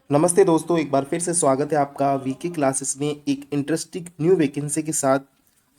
नमस्ते दोस्तों, एक बार फिर से स्वागत है आपका वीके क्लासेस में एक इंटरेस्टिंग न्यू वैकेंसी के साथ।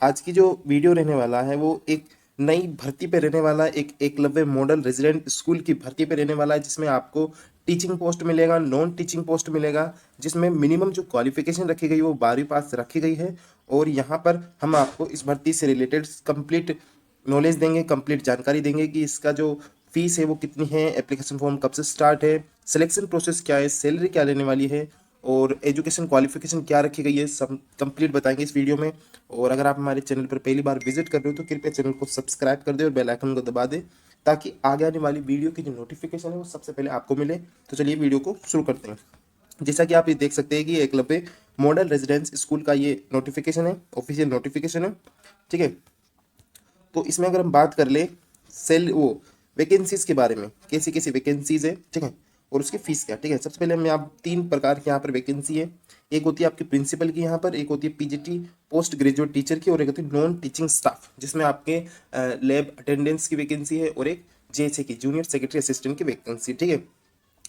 आज की जो वीडियो रहने वाला है वो एक नई भर्ती पे रहने वाला है, एक एकलव्य मॉडल रेजिडेंट स्कूल की भर्ती पे रहने वाला है, जिसमें आपको टीचिंग पोस्ट मिलेगा, नॉन टीचिंग पोस्ट मिलेगा, जिसमें मिनिमम जो क्वालिफिकेशन रखी गई है वो 12वीं पास रखी गई है। और यहाँ पर हम आपको इस भर्ती से रिलेटेड कंप्लीट नॉलेज देंगे, कंप्लीट जानकारी देंगे कि इसका जो फीस है वो कितनी है, एप्लीकेशन फॉर्म कब से स्टार्ट है, सिलेक्शन प्रोसेस क्या है, सैलरी क्या लेने वाली है और एजुकेशन क्वालिफिकेशन क्या रखी गई है, सब कंप्लीट बताएंगे इस वीडियो में। और अगर आप हमारे चैनल पर पहली बार विजिट कर रहे हो तो कृपया चैनल को सब्सक्राइब कर दे और बेल आइकन को दबा दे, ताकि आगे आने वाली वीडियो की जो नोटिफिकेशन है वो सबसे पहले आपको मिले। तो चलिए वीडियो को शुरू करते हैं। जैसा कि आप ये देख सकते हैं कि एकलव्य मॉडल रेजिडेंस स्कूल का ये नोटिफिकेशन है, ऑफिशियल नोटिफिकेशन है। ठीक है, तो इसमें अगर हम बात कर ले सेल वो वैकेंसीज के बारे में, कैसी कैसी वैकेंसीज है, ठीक है, और उसकी फीस क्या। ठीक है, सबसे पहले हमें आप तीन प्रकार की यहाँ पर वैकेंसी है। एक होती है आपकी प्रिंसिपल की यहाँ पर, एक होती है पीजीटी पोस्ट ग्रेजुएट टीचर की, और एक होती है नॉन टीचिंग स्टाफ जिसमें आपके लैब अटेंडेंस की वैकेंसी है, और एक जेएसए की जूनियर सेक्रेटरी असिस्टेंट की वैकेंसी। ठीक है,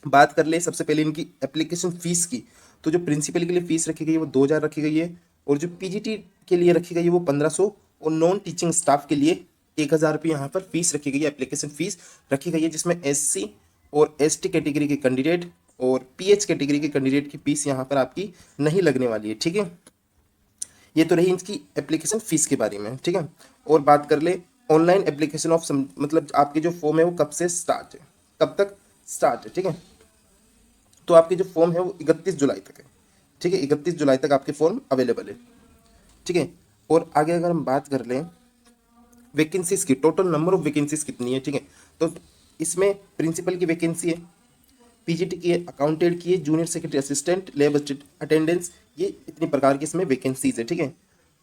बात कर ले सबसे पहले इनकी एप्लीकेशन फीस की। तो जो प्रिंसिपल के लिए फीस रखी गई है वो 2000 रखी गई है, और जो पीजीटी के लिए रखी गई है वो 1500, और नॉन टीचिंग स्टाफ के लिए 1000 रुपये यहाँ पर फीस रखी गई है, एप्लीकेशन फीस रखी गई है, जिसमें एससी और एसटी कैटेगरी के कैंडिडेट और पीएच कैटेगरी के कैंडिडेट की फीस यहाँ पर आपकी नहीं लगने वाली है। ठीक है, ये तो रही इनकी एप्लीकेशन फीस के बारे में। ठीक है, और बात कर ले ऑनलाइन एप्लीकेशन ऑफ मतलब आपकी जो फॉर्म है वो कब से स्टार्ट है, कब तक स्टार्ट है। ठीक है, तो आपकी जो फॉर्म है वो 31 जुलाई तक है। ठीक है, 31 जुलाई तक आपके फॉर्म अवेलेबल है। ठीक है, और आगे अगर हम बात कर लें वैकेंसीज की, टोटल नंबर ऑफ वैकेंसीज कितनी है। ठीक है, तो इसमें प्रिंसिपल की वैकेंसी है, पीजीटी की है, अकाउंटेंट की है, junior secretary assistant, lab attendance, ये इतनी प्रकार की इसमें वैकेंसीज है। ठीक है,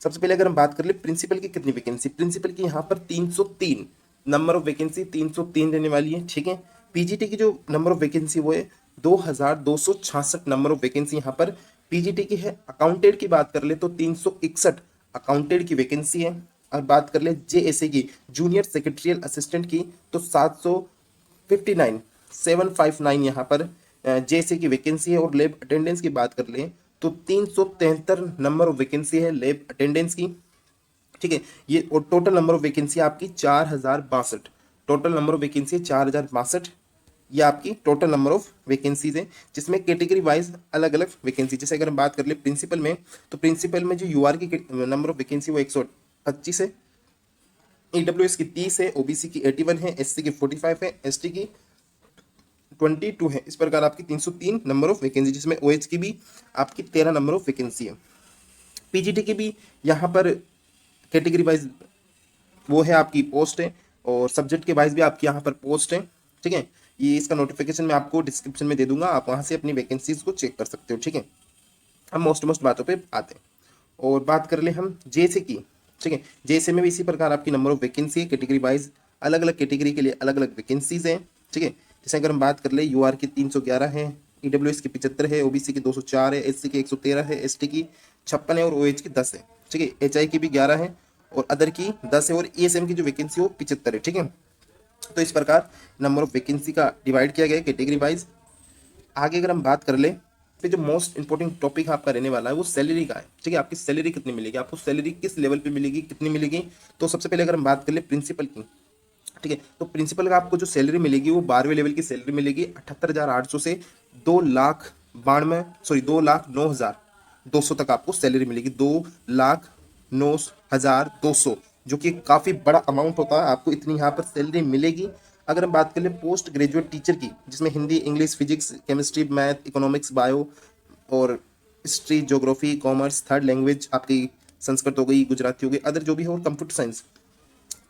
सबसे पहले अगर हम बात कर ले प्रिंसिपल की कितनी वैकेंसी, प्रिंसिपल की यहाँ पर 303 नंबर ऑफ वैकेंसी 303 रहने वाली है। ठीक है, पीजीटी की जो नंबर ऑफ वैकेंसी वो है 2266 नंबर ऑफ वैकेंसी यहाँ पर पीजीटी की है। अकाउंटेंट की बात कर ले तो 361 अकाउंटेंट की वैकेंसी है। और बात कर ले जेएसए की जूनियर सेक्रेटरियल असिस्टेंट की तो 759 759 यहाँ पर जेएसए की वैकेंसी है। और लैब अटेंडेंस की बात कर लें तो 373 नंबर ऑफ वैकेंसी है लैब अटेंडेंस की। ठीक है, ये और टोटल नंबर ऑफ वैकेंसी आपकी 4062, टोटल नंबर ऑफ वैकेंसी है 4062। ये आपकी टोटल नंबर ऑफ वैकेंसीज है, जिसमें कैटेगरी वाइज अलग अलग वैकेंसी। जैसे अगर हम बात कर ले प्रिंसिपल में, तो प्रिंसिपल में जो यूआर की नंबर ऑफ वैकेंसी वो 125 है, ईडब्ल्यूएस की 30 है, ओबीसी की 81 है, एससी की 45 है, एसटी की 22 है। इस प्रकार आपकी 303 नंबर ऑफ वैकेंसी, जिसमें ओएच की भी आपकी 13 नंबर ऑफ वैकेंसी है। पीजीटी की भी यहाँ पर कैटेगरी वाइज वो है आपकी पोस्ट है, और सब्जेक्ट के वाइज भी आपकी यहाँ पर पोस्ट है। ठीक है, ये इसका नोटिफिकेशन मैं आपको डिस्क्रिप्शन में दे दूंगा, आप वहाँ से अपनी वैकेंसीज को चेक कर सकते हो। ठीक है, हम मोस्ट बातों पे आते हैं और बात कर ले हम जेएसए की। ठीक है, जेएसए में भी इसी प्रकार आपकी नंबर ऑफ वैकेंसी है, कैटेगरी वाइज अलग अलग कैटेगरी के लिए अलग अलग वैकेंसीज हैं। ठीक है, जैसे अगर हम बात कर ले यूआर की 311 है, ईडब्ल्यूएस की 75 है, ओबीसी की 204 है, एससी की 113 है, एसटी की 56 है, और ओएच की 10 है। ठीक है, एचआई की भी 11 है, और अदर की 10 है, और ईएसएम की जो वैकेंसी है वो 75 है। ठीक है, तो इस प्रकार नंबर ऑफ वैकेंसी का डिवाइड किया गया है कैटेगरी वाइज। आगे अगर हम बात कर ले, फिर जो मोस्ट इंपॉर्टेंट टॉपिक आपका रहने वाला है वो सैलरी का है। ठीक है, आपकी सैलरी कितनी मिलेगी, आपको सैलरी किस लेवल पे मिलेगी, कितनी मिलेगी। तो सबसे पहले अगर हम बात कर ले प्रिंसिपल की, ठीक है, तो प्रिंसिपल का आपको जो सैलरी मिलेगी वो 12वें लेवल की सैलरी मिलेगी 78,800 से 2,92,209,200 तक आपको सैलरी मिलेगी। 2,09,200, जो कि काफ़ी बड़ा अमाउंट होता है, आपको इतनी यहाँ पर सैलरी मिलेगी। अगर हम बात करें पोस्ट ग्रेजुएट टीचर की, जिसमें Hindi, English, physics, chemistry, math, economics, bio और history, geography, commerce, third language आपकी संस्कृत हो गई, गुजराती हो गई, अदर जो भी हो, कंप्यूटर साइंस,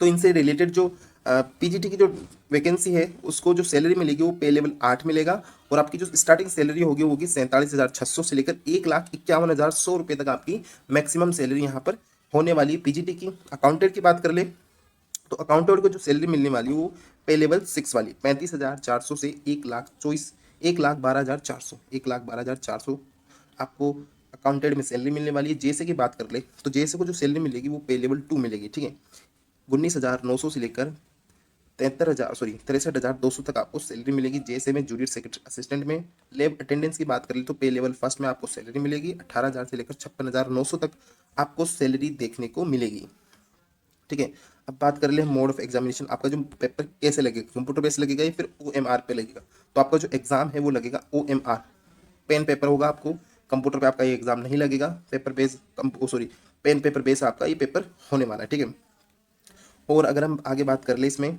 तो इनसे रिलेटेड जो पीजीटी की जो वैकेंसी है उसको जो सैलरी मिलेगी वो पे लेवल 8 मिलेगा, और आपकी जो स्टार्टिंग सैलरी होगी वो होगी 47,600 से लेकर 1,51,100 रुपये तक आपकी मैक्सिमम सैलरी यहाँ पर होने वाली है पीजीटी की। अकाउंटेंट की बात कर ले तो अकाउंटेंट को जो सैलरी मिलने वाली है वो पे लेवल 6 वाली 35,400 से 1,12,400 1,12,400 आपको अकाउंटेंट में सैलरी मिलने वाली है। जेसे की बात कर ले तो जेसे को जो सैलरी मिलेगी वो पे लेवल 2 मिलेगी। ठीक है, 19,900 से लेकर 63,200 तक आपको सैलरी मिलेगी जेएसए में, जूनियर सेक्रेटरी असिस्टेंट में। लैब अटेंडेंस की बात करें तो पे लेवल फर्स्ट में आपको सैलरी मिलेगी 18,000 से लेकर 56,900 तक आपको सैलरी देखने को मिलेगी। ठीक है, अब बात कर ले मोड ऑफ एग्जामिनेशन, आपका जो पेपर कैसे लगेगा, कंप्यूटर बेस लगेगा या फिर ओएमआर पे लगेगा। तो आपका जो एग्जाम है वो लगेगा ओएमआर, पेन पेपर होगा, आपको कंप्यूटर पे आपका ये एग्जाम नहीं लगेगा। Paper base pen paper base आपका ये पेपर होने वाला है। ठीक है, और अगर हम आगे बात कर ले इसमें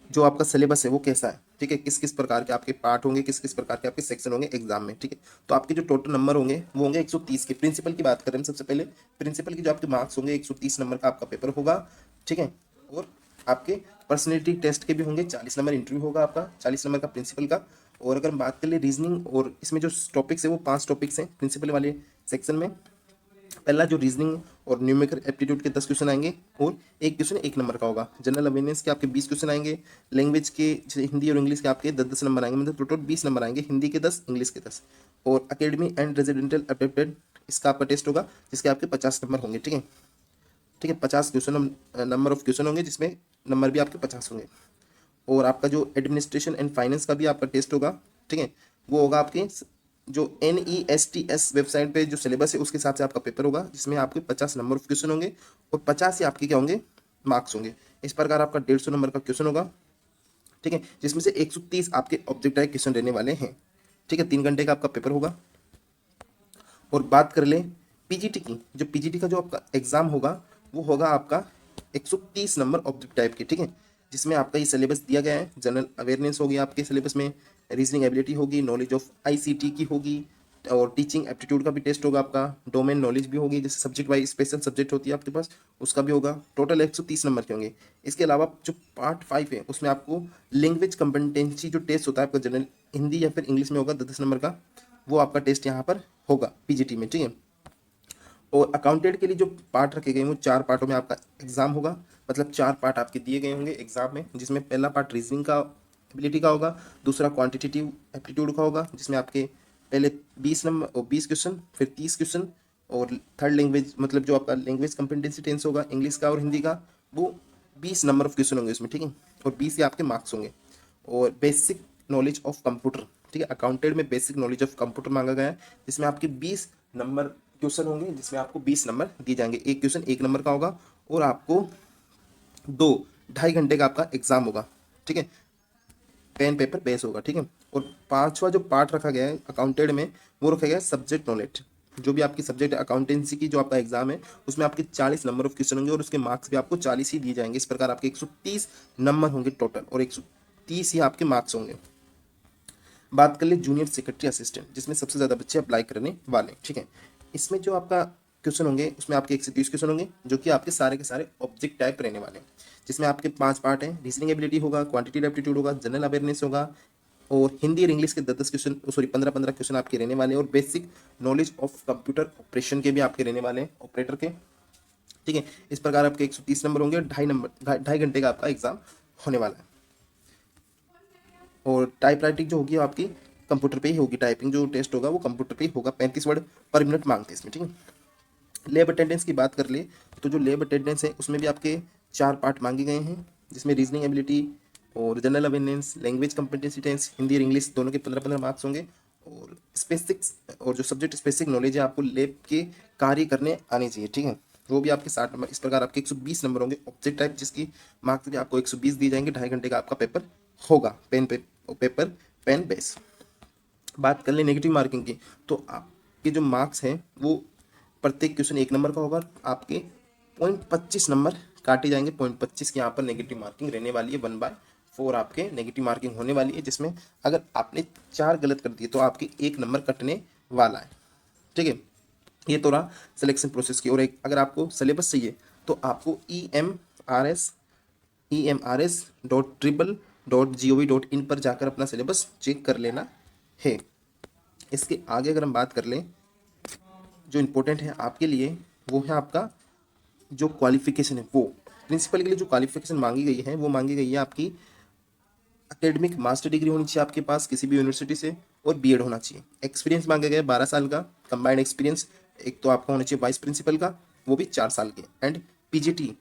जो आपका सिलेबस है वो कैसा है, ठीक है, किस किस प्रकार के आपके पार्ट होंगे, किस किस प्रकार के आपके सेक्शन होंगे एग्जाम में। ठीक है, तो आपके जो टोटल नंबर होंगे वो होंगे 130 के। प्रिंसिपल की बात करें सबसे पहले, प्रिंसिपल की जो आपके मार्क्स होंगे 130 नंबर का आपका पेपर होगा। ठीक है, और आपके पर्सनैलिटी टेस्ट के भी होंगे 40 नंबर, इंटरव्यू होगा आपका 40 नंबर का प्रिंसिपल का। और अगर हम बात कर ले रीजनिंग, और इसमें जो टॉपिक्स है वो 5 टॉपिक्स हैं प्रिंसिपल वाले सेक्शन में। पहला जो रीजनिंग और न्यूमेरिकल एप्टीट्यूड के 10 क्वेश्चन आएंगे, और एक क्वेश्चन 1 नंबर का होगा। जनरल अवेयरनेस के आपके 20 क्वेश्चन आएंगे। लैंग्वेज के जैसे हिंदी और इंग्लिश के आपके 10-10 नंबर आएंगे, मतलब टोटल 20 नंबर आएंगे, हिंदी के 10, इंग्लिश के 10। और अकेडमी एंड रेजिडेंटल एडेप्टेड इसका आपका टेस्ट होगा जिसके आपके 50 नंबर होंगे। ठीक है, ठीक है, 50 क्वेश्चन नंबर ऑफ क्वेश्चन होंगे जिसमें नंबर भी आपके 50 होंगे। और आपका जो एडमिनिस्ट्रेशन एंड फाइनेंस का भी आपका टेस्ट होगा। ठीक है, वो होगा आपके जो NESTS वेबसाइट पे जो सिलेबस है उसके हिसाब से आपका पेपर होगा, जिसमें आपके 50 नंबर ऑफ क्वेश्चन होंगे और 50 ही आपके क्या होंगे, मार्क्स होंगे। इस प्रकार आपका 150 नंबर का क्वेश्चन होगा। ठीक है, जिसमें से 130 आपके ऑब्जेक्टिव क्वेश्चन रहने वाले हैं। ठीक है, 3 घंटे का आपका पेपर होगा। और बात कर ले पीजीटी की, जो पीजीटी का जो आपका एग्जाम होगा वो होगा आपका 130 नंबर ऑब्जेक्ट टाइप के। ठीक है, जिसमें आपका ये सिलेबस दिया गया है। जनरल अवेयरनेस होगी आपके सिलेबस में, रीजनिंग एबिलिटी होगी, नॉलेज ऑफ आईसीटी की होगी, और टीचिंग एप्टीट्यूड का भी टेस्ट होगा आपका, डोमेन नॉलेज भी होगी, जैसे सब्जेक्ट वाइज स्पेशल सब्जेक्ट होती है आपके पास उसका भी होगा। टोटल 130 नंबर के होंगे। इसके अलावा जो पार्ट 5 है उसमें आपको लैंग्वेज कम्पिटेंसी जो टेस्ट होता है आपका जनरल हिंदी या फिर इंग्लिश में होगा 10 नंबर का, वो आपका टेस्ट यहाँ पर होगा पीजीटी में। ठीक है, और अकाउंटेंट के लिए जो पार्ट रखे गए हैं वो 4 पार्टों में आपका एग्जाम होगा, मतलब 4 पार्ट आपके दिए गए होंगे एग्जाम में, जिसमें पहला पार्ट रीजनिंग का एबिलिटी का होगा, दूसरा क्वांटिटेटिव एप्टीट्यूड का होगा जिसमें आपके पहले 20 नंबर और 20 क्वेश्चन, फिर 30 क्वेश्चन, और थर्ड लैंग्वेज मतलब जो आपका लैंग्वेज कम्पिटेंसी टेंस होगा इंग्लिश का और हिंदी का, वो 20 नंबर ऑफ क्वेश्चन होंगे उसमें। ठीक है, और 20 ही आपके मार्क्स होंगे। और बेसिक नॉलेज ऑफ कंप्यूटर, ठीक है, अकाउंटेंट में बेसिक नॉलेज ऑफ कंप्यूटर मांगा गया है, जिसमें आपके 20 नंबर क्वेश्चन होंगे, जिसमें आपको 20 नंबर दिए जाएंगे। एक क्वेश्चन 1 नंबर का होगा, और आपको 2-2.5 घंटे का आपका एग्जाम होगा। ठीक है, पेन पेपर बेस होगा। ठीक है, और 5वां जो पार्ट रखा गया है अकाउंटेंट में वो रखा गया है सब्जेक्ट नॉलेज। जो भी आपकी सब्जेक्ट अकाउंटेंसी की जो आपका एग्जाम है उसमें आपके 40 नंबर ऑफ क्वेश्चन होंगे, और उसके मार्क्स भी आपको 40 ही दिए जाएंगे। इस प्रकार आपके 130 नंबर होंगे टोटल, और 130 ही आपके मार्क्स होंगे। बात कर ले जूनियर सेक्रेटरी असिस्टेंट, जिसमें सबसे ज़्यादा बच्चे अप्लाई करने वाले। ठीक है, इसमें जो आपका क्वेश्चन होंगे उसमें आपके 130 क्वेश्चन होंगे, जो कि आपके सारे के सारे ऑब्जेक्ट टाइप रहने वाले हैं, जिसमें आपके 5 पार्ट हैं। रीजनिंग एबिलिटी होगा, क्वांटिटेटिव एप्टीट्यूड होगा, जनरल अवेयरनेस होगा, और हिंदी और इंग्लिश के 10-10 क्वेश्चन, 15-15 क्वेश्चन आपके रहने वाले हैं, और basic knowledge of computer operation के भी आपके रहने वाले हैं, ऑपरेटर के। ठीक है, इस प्रकार आपके 130 नंबर होंगे, 2.5 घंटे का आपका एग्जाम होने वाला है। और टाइप राइटिंग जो होगी आपकी कंप्यूटर पे ही होगी, टाइपिंग जो टेस्ट होगा वो कंप्यूटर पे ही होगा। 35 वर्ड पर मिनट मांगते हैं इसमें। ठीक है, लैब अटेंडेंस की बात कर ले तो जो लैब अटेंडेंस है उसमें भी आपके 4 पार्ट मांगे गए हैं, जिसमें रीजनिंग एबिलिटी और general awareness, language competency tense, Hindi और इंग्लिश दोनों के 15-15 मार्क्स होंगे। और स्पेसिक्स और जो सब्जेक्ट स्पेसिफिक नॉलेज है आपको लैब के कार्य करने आने चाहिए। ठीक है, वो भी आपके 60 नंबर। इस प्रकार आपके 120 नंबर होंगे ऑब्जेक्ट टाइप, जिसकी मार्क्स भी आपको 120 दिए जाएंगे। 2.5 घंटे का आपका पेपर होगा, पेपर पेन बेस। बात कर ले नेगेटिव मार्किंग की, तो आपके जो मार्क्स हैं वो प्रत्येक क्वेश्चन 1 नंबर का होगा, आपके 0.25 नंबर काटे जाएंगे। 0.25 की यहाँ पर नेगेटिव मार्किंग रहने वाली है। 1/4 आपके नेगेटिव मार्किंग होने वाली है, जिसमें अगर आपने 4 गलत कर दिए तो आपके 1 नंबर कटने वाला है। ठीक है, ये तो रहा सिलेक्शन प्रोसेस की। और एक अगर आपको सिलेबस चाहिए तो आपको emrs.tribble.gov.in पर जाकर अपना सिलेबस चेक कर लेना है। इसके आगे अगर हम बात कर लें, जो इम्पोर्टेंट है आपके लिए वो है आपका जो क्वालिफिकेशन है। वो प्रिंसिपल के लिए जो क्वालिफिकेशन मांगी गई है वो मांगी गई है आपकी एकेडमिक मास्टर डिग्री होनी चाहिए आपके पास किसी भी यूनिवर्सिटी से, और बीएड होना चाहिए। एक्सपीरियंस मांगा गया है 12 साल का कंबाइंड एक्सपीरियंस। एक तो आपका होना चाहिए वाइस प्रिंसिपल का, वो भी 4 साल के, एंड पीजीटी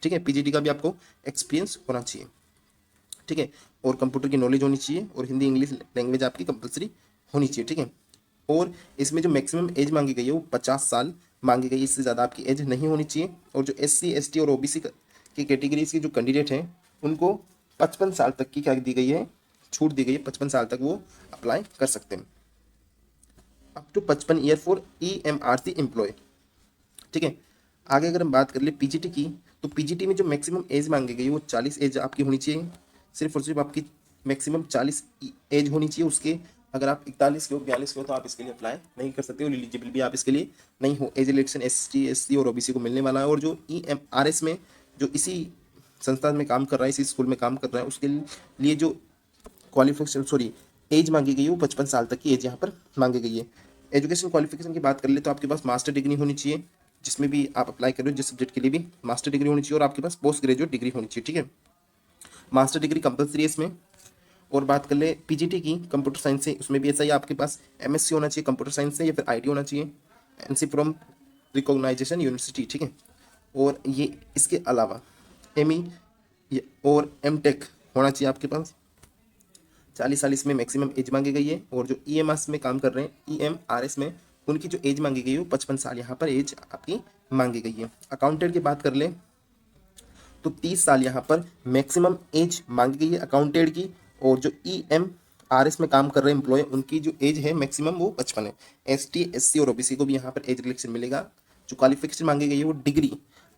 ठीक है। पीजीटी का भी आपको एक्सपीरियंस होना चाहिए, ठीक है। और कंप्यूटर की नॉलेज होनी चाहिए और हिंदी इंग्लिश लैंग्वेज आपकी कंपलसरी होनी चाहिए, ठीक है। और इसमें जो मैक्सिमम एज मांगी गई है वो 50 साल मांगी गई है, इससे ज़्यादा आपकी एज नहीं होनी चाहिए। और जो SC ST और OBC की कैटेगरीज के जो कैंडिडेट हैं उनको 55 साल तक की क्या दी गई है, छूट दी गई है, 55 साल तक वो अप्लाई कर सकते हैं, up to 55 year for EMRC employ, ठीक है। आगे अगर हम बात कर ले पीजीटी की, तो पीजीटी में जो मैक्सिमम एज मांगी गई है वो 40 एज आपकी होनी चाहिए, सिर्फ और सिर्फ आपकी मैक्सिमम 40 एज होनी चाहिए। उसके अगर आप 41 के हो 42 के हो तो आप इसके लिए अप्लाई नहीं कर सकते हो, एलिजिबल भी आप इसके लिए नहीं हो। एज रिलैक्सेशन ST SC और OBC को मिलने वाला है। और जो EMRS में जो इसी संस्थान में काम कर रहा है, इसी स्कूल में काम कर रहा है, उसके लिए जो क्वालिफिकेशन एज मांगी गई है वो 55 साल तक की एज यहाँ पर मांगी गई है। एजुकेशन क्वालिफिकेशन की बात कर ले तो आपके पास मास्टर डिग्री होनी चाहिए, जिसमें भी आप अप्लाई कर रहे हो, जिस सब्जेक्ट के लिए भी मास्टर डिग्री होनी चाहिए, और आपके पास पोस्ट ग्रेजुएट डिग्री होनी चाहिए, ठीक है। मास्टर डिग्री कंपलसरी है इसमें। और बात कर ले पीजीटी की कंप्यूटर साइंस से, उसमें भी ऐसा ही आपके पास MSc होना चाहिए कंप्यूटर साइंस से, या फिर IT होना चाहिए, NC फ्रॉम रिकॉग्नाइजेशन यूनिवर्सिटी, ठीक है। और ये इसके अलावा ME और MTech होना चाहिए आपके पास। 40 साल इसमें मैक्सिमम एज मांगी गई है। और जो EMRS में काम कर रहे हैं, EMRS में उनकी जो एज मांगी गई है वो 55 साल यहाँ पर एज आपकी मांगी गई है। अकाउंटेंट की बात कर ले तो 30 साल यहाँ पर मैक्सिमम एज मांगी गई है अकाउंटेंट की। और जो EMRS में काम कर रहे हैं एम्प्लॉय, उनकी जो एज है मैक्सिमम वो 55 है। ST SC और OBC को भी यहाँ पर एज रिलेक्शन मिलेगा। जो क्वालिफिकेशन मांगी गई है वो डिग्री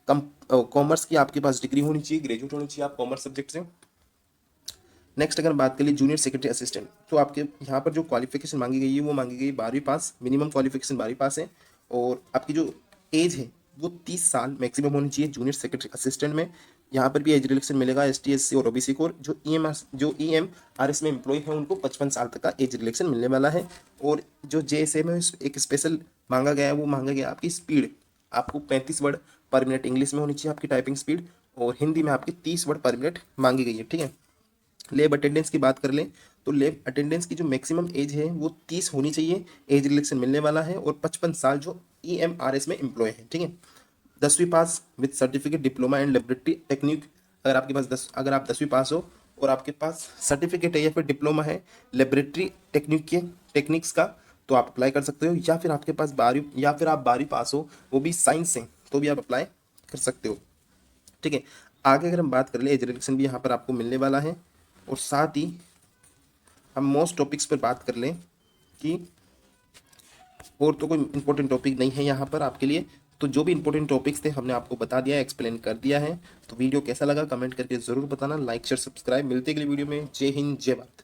कॉमर्स की आपके पास डिग्री होनी चाहिए, ग्रेजुएट होनी चाहिए आप कॉमर्स सब्जेक्ट से। नेक्स्ट अगर बात करिए जूनियर सेक्रेटरी असिस्टेंट, तो आपके यहाँ पर जो क्वालिफिकेशन मांगी गई है वो मांगी गई 12वीं पास, मिनिमम क्वालिफिकेशन 12वीं पास है। और आपकी जो एज है वो 30 साल मैक्सिमम होनी चाहिए जूनियर सेक्रेटरी असिस्टेंट में। यहाँ पर भी एज रिलेक्शन मिलेगा ST SC और OBC को। जो EMRS में एम्प्लॉय है उनको 55 साल तक का एज रिलेक्शन मिलने वाला है। और जो JSA में एक स्पेशल मांगा गया है वो मांगा गया आपकी स्पीड, आपको 35 वर्ड पर मिनट इंग्लिश में होनी चाहिए आपकी टाइपिंग स्पीड, और हिंदी में आपकी 30 वर्ड पर मिनट मांगी गई है, ठीक है। लैब अटेंडेंस की बात कर लें तो लैब अटेंडेंस की जो मैक्सिमम एज है वो 30 होनी चाहिए, एज रिलेक्शन मिलने वाला है। और 55 साल जो EMRS में एम्प्लॉय है, ठीक है। 10वीं pass with certificate diploma and laboratory technique, अगर आपके पास अगर आप 10वीं पास हो और आपके पास सर्टिफिकेट है या फिर डिप्लोमा है लेबोरेटरी टेक्निक्स का, तो आप अप्लाई कर सकते हो। या फिर आपके पास 12वीं या फिर आप 12वीं पास हो वो भी साइंस से, तो भी आप अप्लाई कर सकते हो, ठीक है। आगे अगर हम बात कर ले एज रिलेक्शन भी यहाँ पर आपको मिलने वाला है। और साथ ही हम मोस्ट टॉपिक्स पर बात कर लें कि और तो कोई इंपॉर्टेंट टॉपिक नहीं है यहाँ पर आपके लिए। तो जो भी इंपॉर्टेंट टॉपिक्स थे हमने आपको बता दिया है, एक्सप्लेन कर दिया है। तो वीडियो कैसा लगा कमेंट करके ज़रूर बताना, लाइक शेयर सब्सक्राइब। मिलते अगली वीडियो में। जय हिंद जय भारत।